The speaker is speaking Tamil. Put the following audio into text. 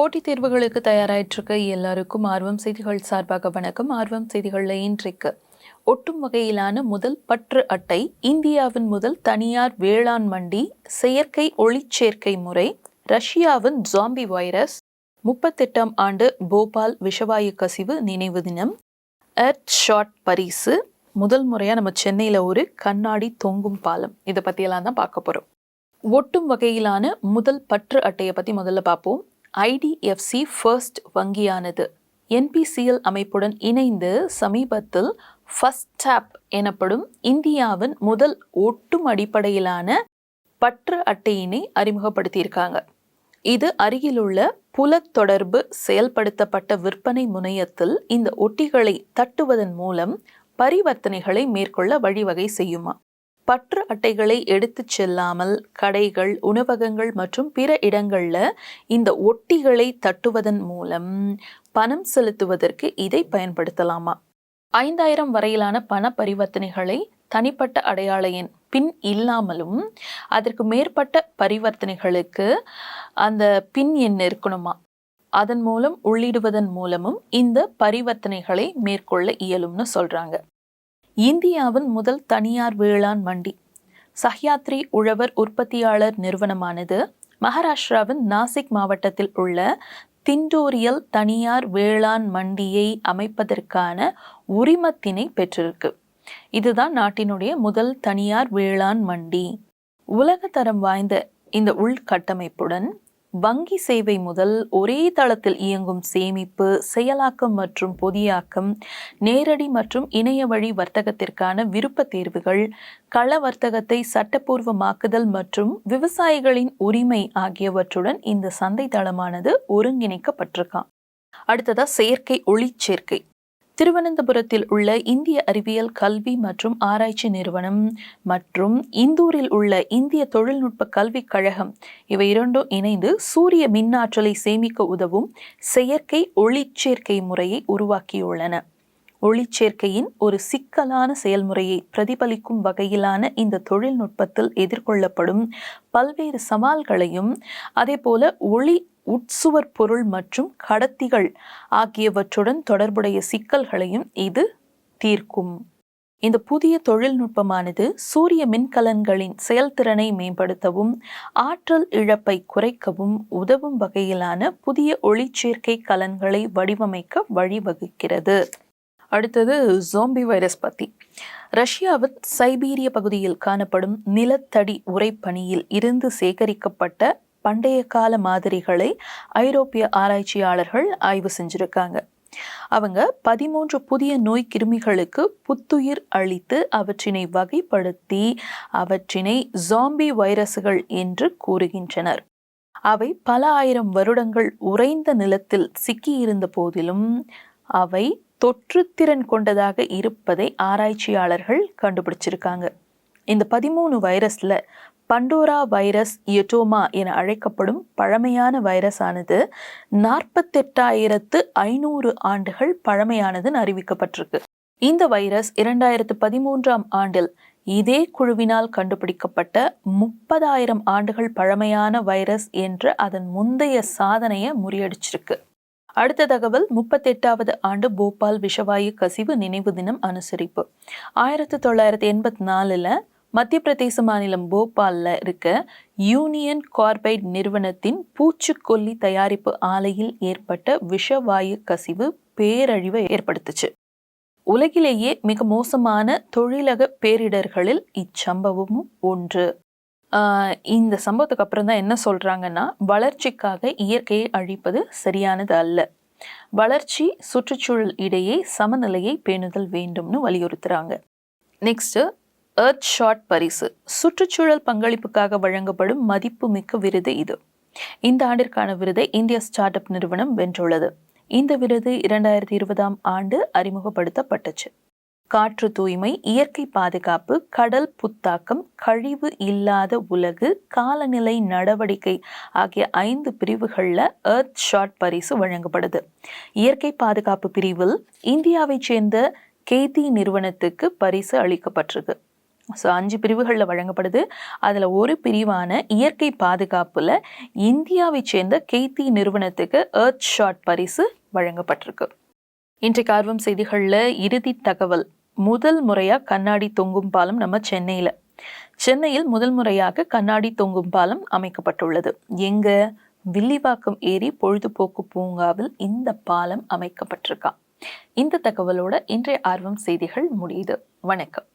போட்டித் தேர்வுகளுக்கு தயாராயிட்டிருக்க எல்லாருக்கும் ஆர்வம் செய்திகள் சார்பாக வணக்கம். ஆர்வம் செய்திகளில் இன்றைக்கு ஒட்டும் வகையிலான முதல் பற்று அட்டை, இந்தியாவின் முதல் தனியார் வேளாண் மண்டி, செயற்கை ஒளிச்சேர்க்கை முறை, ரஷ்யாவின் ஜாம்பி வைரஸ், 38ஆம் ஆண்டு போபால் விஷவாயு கசிவு நினைவு தினம், எர்த் ஷாட் பரிசு, முதல் முறையாக நம்ம சென்னையில் ஒரு கண்ணாடி தொங்கும் பாலம், இதை பற்றியெல்லாம் தான் பார்க்க போகிறோம். ஒட்டும் வகையிலான முதல் பற்று அட்டையை பற்றி முதல்ல பார்ப்போம். IDFC ஃபர்ஸ்ட் வங்கியானது NPCL அமைப்புடன் இணைந்து சமீபத்தில் ஃபர்ஸ்டாப் எனப்படும் இந்தியாவின் முதல் ஒட்டும் அடிப்படையிலான பற்று அட்டையினை அறிமுகப்படுத்தியிருக்காங்க. இது அருகிலுள்ள புலத்தொடர்பு செயல்படுத்தப்பட்ட விற்பனை முனையத்தில் இந்த ஒட்டிகளை தட்டுவதன் மூலம் பரிவர்த்தனைகளை மேற்கொள்ள வழிவகை செய்யுமா. பற்று அட்டைகளை எடுத்து செல்லாமல் கடைகள், உணவகங்கள் மற்றும் பிற இடங்களில் இந்த ஒட்டிகளை தட்டுவதன் மூலம் பணம் செலுத்துவதற்கு இதை பயன்படுத்தலாமா. 5000 வரையிலான பண பரிவர்த்தனைகளை தனிப்பட்ட அடையாள எண் பின் இல்லாமலும் அதற்கு மேற்பட்ட பரிவர்த்தனைகளுக்கு அந்த பின் எண் இருக்கணுமா. அதன் மூலம் உள்ளிடுவதன் மூலமும் இந்த பரிவர்த்தனைகளை மேற்கொள்ள இயலும்னு சொல்றாங்க. இந்தியாவின் முதல் தனியார் வேளாண் மண்டி, சஹ்யாத்ரி உழவர் உற்பத்தியாளர் நிறுவனமானது மகாராஷ்டிராவின் நாசிக் மாவட்டத்தில் உள்ள திண்டோரியல் தனியார் வேளாண் மண்டியை அமைப்பதற்கான உரிமத்தினை பெற்றிருக்கு. இதுதான் நாட்டினுடைய முதல் தனியார் வேளாண் மண்டி. உலக தரம் வாய்ந்த இந்த உள்கட்டமைப்புடன் வங்கி சேவை முதல் ஒரே தளத்தில் இயங்கும் சேமிப்பு, செயலாக்கம் மற்றும் பொதியாக்கம், நேரடி மற்றும் இணைய வழி வர்த்தகத்திற்கான விருப்ப தேர்வுகள், கள வர்த்தகத்தை சட்டப்பூர்வமாக்குதல் மற்றும் விவசாயிகளின் உரிமை ஆகியவற்றுடன் இந்த சந்தை தளமானது ஒருங்கிணைக்கப்பட்டிருக்கான். அடுத்ததா செயற்கை ஒளிச்சேர்க்கை. திருவனந்தபுரத்தில் உள்ள இந்திய அறிவியல் கல்வி மற்றும் ஆராய்ச்சி நிறுவனம் மற்றும் இந்தூரில் உள்ள இந்திய தொழில்நுட்ப கல்விக் கழகம் இவை இரண்டும் இணைந்து சூரிய மின்னாற்றலை சேமிக்க உதவும் செயற்கை ஒளிச்சேர்க்கை முறையை உருவாக்கியுள்ளன. ஒளிச்சேர்க்கையின் ஒரு சிக்கலான செயல்முறையை பிரதிபலிக்கும் வகையிலான இந்த தொழில்நுட்பத்தில் எதிர்கொள்ளப்படும் பல்வேறு சவால்களையும் அதேபோல ஒளி உட்சுவர் பொருள் மற்றும் கடத்திகள் ஆகியவற்றுடன் தொடர்புடைய சிக்கல்களையும் இது தீர்க்கும். இந்த புதிய தொழில்நுட்பமானது சூரிய மின்கலன்களின் செயல்திறனை மேம்படுத்தவும் ஆற்றல் இழப்பை குறைக்கவும் உதவும் வகையிலான புதிய ஒளிச்சேர்க்கை கலன்களை வடிவமைக்க வழிவகுக்கிறது. அடுத்தது ஜாம்பி வைரஸ் பற்றி. ரஷ்யாவின் சைபீரிய பகுதியில் காணப்படும் நிலத்தடி உறைபனியில் இருந்து சேகரிக்கப்பட்ட பண்டைய கால மாதிரிகளை ஐரோப்பிய ஆராய்ச்சியாளர்கள் ஆய்வு செஞ்சிருக்காங்க. அவங்க 13 புதிய நோய் கிருமிகளுக்கு புத்துயிர் அளித்து அவற்றினை வகைப்படுத்தி அவற்றினை ஜாம்பி வைரசுகள் என்று கூறுகின்றனர். அவை பல ஆயிரம் வருடங்கள் உறைந்த நிலத்தில் சிக்கியிருந்த போதிலும் அவை தொற்றுத்திறன் கொண்டதாக இருப்பதை ஆராய்ச்சியாளர்கள் கண்டுபிடிச்சிருக்காங்க. இந்த 13 வைரஸ்ல பண்டோரா வைரஸ் யட்டோமா என அழைக்கப்படும் பழமையான வைரஸ் ஆனது 48,500 ஆண்டுகள் பழமையானதுன்னு அறிவிக்கப்பட்டிருக்கு. இந்த வைரஸ் 2013ஆம் ஆண்டில் இதே குழுவினால் கண்டுபிடிக்கப்பட்ட 30,000 ஆண்டுகள் பழமையான வைரஸ் என்ற அதன் முந்தைய சாதனையை முறியடிச்சிருக்கு. அடுத்த தகவல், 38வது ஆண்டு போபால் விஷவாயு கசிவு நினைவு தினம் அனுசரிப்பு. 1984 மத்திய பிரதேச மாநிலம் போபால்ல இருக்க யூனியன் கார்பைட் நிறுவனத்தின் பூச்சிக்கொல்லி தயாரிப்பு ஆலையில் ஏற்பட்ட விஷவாயு கசிவு பேரழிவை ஏற்படுத்துச்சு. உலகிலேயே மிக மோசமான தொழிலக பேரிடர்களில் இச்சம்பவமும் ஒன்று. இந்த சம்பவத்துக்கு அப்புறம் தான் என்ன சொல்றாங்கன்னா, வளர்ச்சிக்காக இயற்கையை அழிப்பது சரியானது அல்ல, வளர்ச்சி சுற்றுச்சூழல் இடையே சமநிலையை பேணுதல் வேண்டும்னு வலியுறுத்துறாங்க. நெக்ஸ்ட், எர்த் ஷாட் பரிசு சுற்றுச்சூழல் பங்களிப்புக்காக வழங்கப்படும் மதிப்புமிக்க விருது இது. இந்த ஆண்டிற்கான விருதை இந்திய ஸ்டார்ட் அப் நிறுவனம் வென்றுள்ளது. இந்த விருது 2020ஆம் ஆண்டு அறிமுகப்படுத்தப்பட்டுச்சு. காற்று தூய்மை, இயற்கை பாதுகாப்பு, கடல் புத்தாக்கம், கழிவு இல்லாத உலகு, காலநிலை நடவடிக்கை ஆகிய 5 பிரிவுகளில் எர்த் ஷாட் பரிசு வழங்கப்படுது. இயற்கை பாதுகாப்பு பிரிவில் இந்தியாவைச் சேர்ந்த கேதி நிறுவனத்துக்கு பரிசு அளிக்கப்பட்டிருக்கு. ஸோ 5 பிரிவுகளில் வழங்கப்படுது. அதில் ஒரு பிரிவான இயற்கை பாதுகாப்பில் இந்தியாவை சேர்ந்த கெய்தி நிறுவனத்துக்கு எர்த் ஷாட் பரிசு வழங்கப்பட்டிருக்கு. இன்றைக்கு ஆர்வம் செய்திகளில் இறுதி தகவல். முதல் முறையாக கண்ணாடி தொங்கும் பாலம் நம்ம சென்னையில் முதல் முறையாக கண்ணாடி தொங்கும் பாலம் அமைக்கப்பட்டுள்ளது. எங்க? வில்லிவாக்கம் ஏரி பொழுதுபோக்கு பூங்காவில் இந்த பாலம் அமைக்கப்பட்டிருக்கா. இந்த தகவலோட இன்றைய ஆர்வம் செய்திகள் முடியுது. வணக்கம்.